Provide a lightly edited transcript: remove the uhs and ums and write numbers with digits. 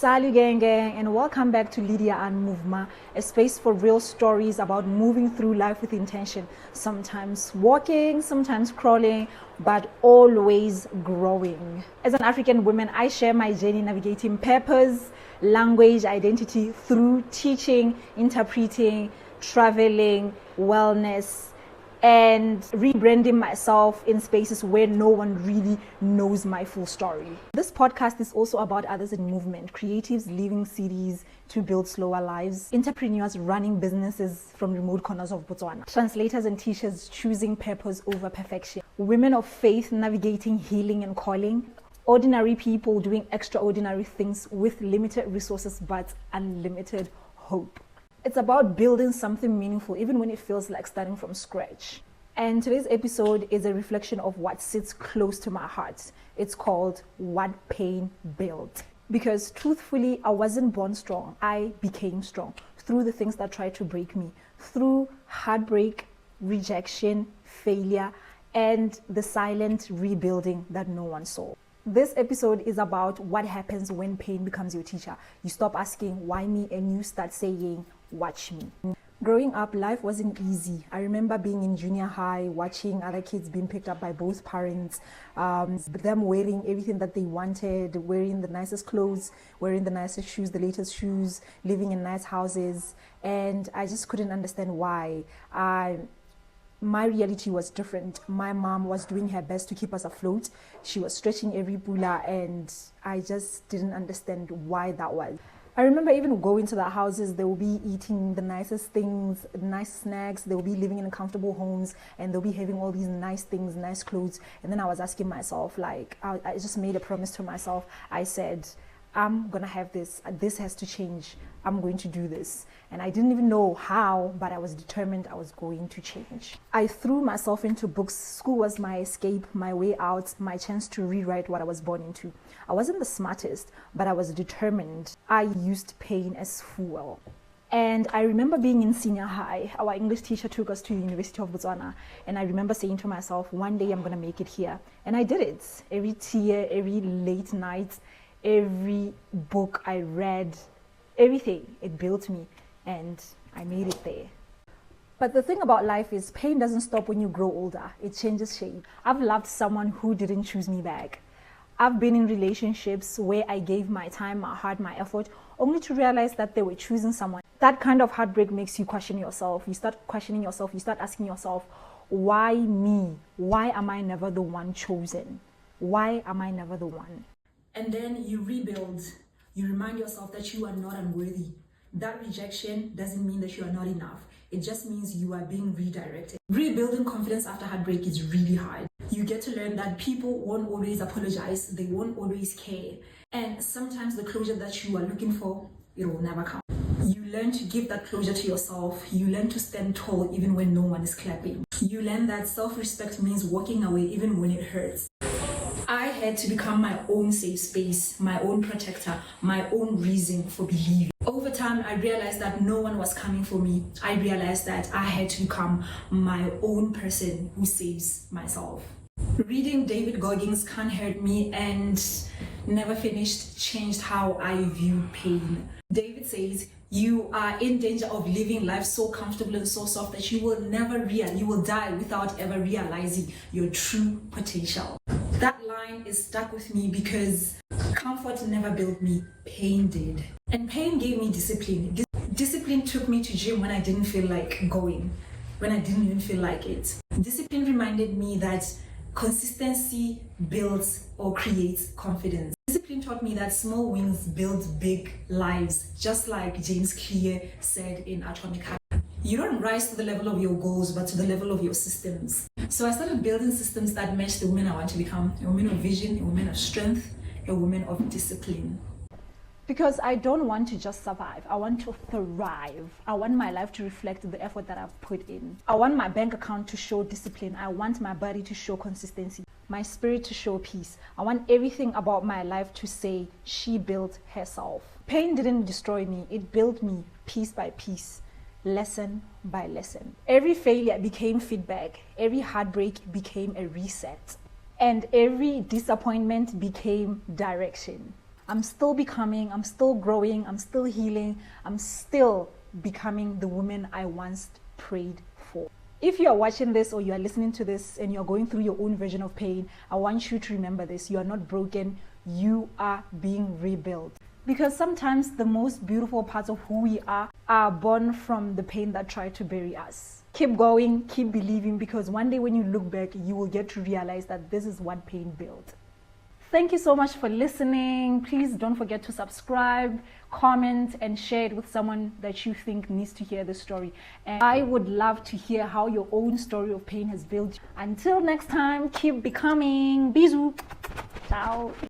Salut gang gang, and welcome back to Lydiah En Mouvement, a space for real stories about moving through life with intention, sometimes walking, sometimes crawling, but always growing. As an African woman, I share my journey navigating purpose, language, identity through teaching, interpreting, traveling, wellness, and rebranding myself in spaces where no one really knows my full story. This podcast is also about others in movement, creatives leaving cities to build slower lives, entrepreneurs running businesses from remote corners of Botswana, translators and teachers choosing purpose over perfection, women of faith navigating healing and calling, ordinary people doing extraordinary things with limited resources but unlimited hope. It's about building something meaningful even when it feels like starting from scratch. And today's episode is a reflection of what sits close to my heart. It's called What Pain Built. Because truthfully, I wasn't born strong. I became strong through the things that tried to break me, through heartbreak, rejection, failure, and the silent rebuilding that no one saw. This episode is about what happens when pain becomes your teacher. You stop asking, why me? And you start saying, watch me. Growing up, life wasn't easy. I remember being in junior high, watching other kids being picked up by both parents, them wearing everything that they wanted, wearing the nicest clothes, wearing the nicest shoes, the latest shoes, living in nice houses. And I just couldn't understand why. My reality was different. My mom was doing her best to keep us afloat. She was stretching every pula, and I just didn't understand why that was. I remember even going to the houses, they will be eating the nicest things, nice snacks, they will be living in comfortable homes, and they'll be having all these nice things, nice clothes. And then I was asking myself, like, I just made a promise to myself. I said, I'm gonna have this. This has to change. I'm going to do this. And I didn't even know how, but I was determined I was going to change. I threw myself into books. School was my escape, my way out, my chance to rewrite what I was born into. I wasn't the smartest, but I was determined. I used pain as fuel. And I remember being in senior high. Our English teacher took us to the University of Botswana. And I remember saying to myself, one day I'm gonna make it here. And I did it. Every tear, every late night, every book I read, everything, it built me, and I made it there. But the thing about life is pain doesn't stop when you grow older. It changes shape. I've loved someone who didn't choose me back. I've been in relationships where I gave my time, my heart, my effort, only to realize that they were choosing someone. That kind of heartbreak makes you question yourself. You start questioning yourself. You start asking yourself, why me? Why am I never the one chosen? Why am I never the one? And then you rebuild. You remind yourself that you are not unworthy. That rejection doesn't mean that you are not enough. It just means you are being redirected. Rebuilding confidence after heartbreak is really hard. You get to learn that people won't always apologize. They won't always care. And sometimes the closure that you are looking for, it will never come. You learn to give that closure to yourself. You learn to stand tall even when no one is clapping. You learn that self-respect means walking away even when it hurts. I had to become my own safe space, my own protector, my own reason for believing. Over time, I realized that no one was coming for me. I realized that I had to become my own person who saves myself. Reading David Goggins' Can't Hurt Me and Never Finished changed how I view pain. David says, you are in danger of living life so comfortable and so soft that you will die without ever realizing your true potential. That line is stuck with me because comfort never built me, pain did. And pain gave me discipline. Discipline took me to gym when I didn't feel like going, when I didn't even feel like it. Discipline reminded me that consistency builds or creates confidence. Discipline taught me that small wins build big lives, just like James Clear said in Atomic Habits. You don't rise to the level of your goals, but to the level of your systems. So I started building systems that match the woman I want to become, a woman of vision, a woman of strength, a woman of discipline. Because I don't want to just survive. I want to thrive. I want my life to reflect the effort that I've put in. I want my bank account to show discipline. I want my body to show consistency, my spirit to show peace. I want everything about my life to say she built herself. Pain didn't destroy me. It built me piece by piece, lesson by lesson. Every failure became feedback. Every heartbreak became a reset. And every disappointment became direction. I'm still becoming, I'm still growing, I'm still healing, I'm still becoming the woman I once prayed for. If you are watching this or you are listening to this and you're going through your own version of pain, I want you to remember this. You are not broken. You are being rebuilt. Because sometimes the most beautiful parts of who we are born from the pain that tried to bury us. Keep going, keep believing, because one day when you look back, you will get to realize that this is what pain built. Thank you so much for listening. Please don't forget to subscribe, comment, and share it with someone that you think needs to hear this story. And I would love to hear how your own story of pain has built you. Until next time, keep becoming. Bisous. Ciao.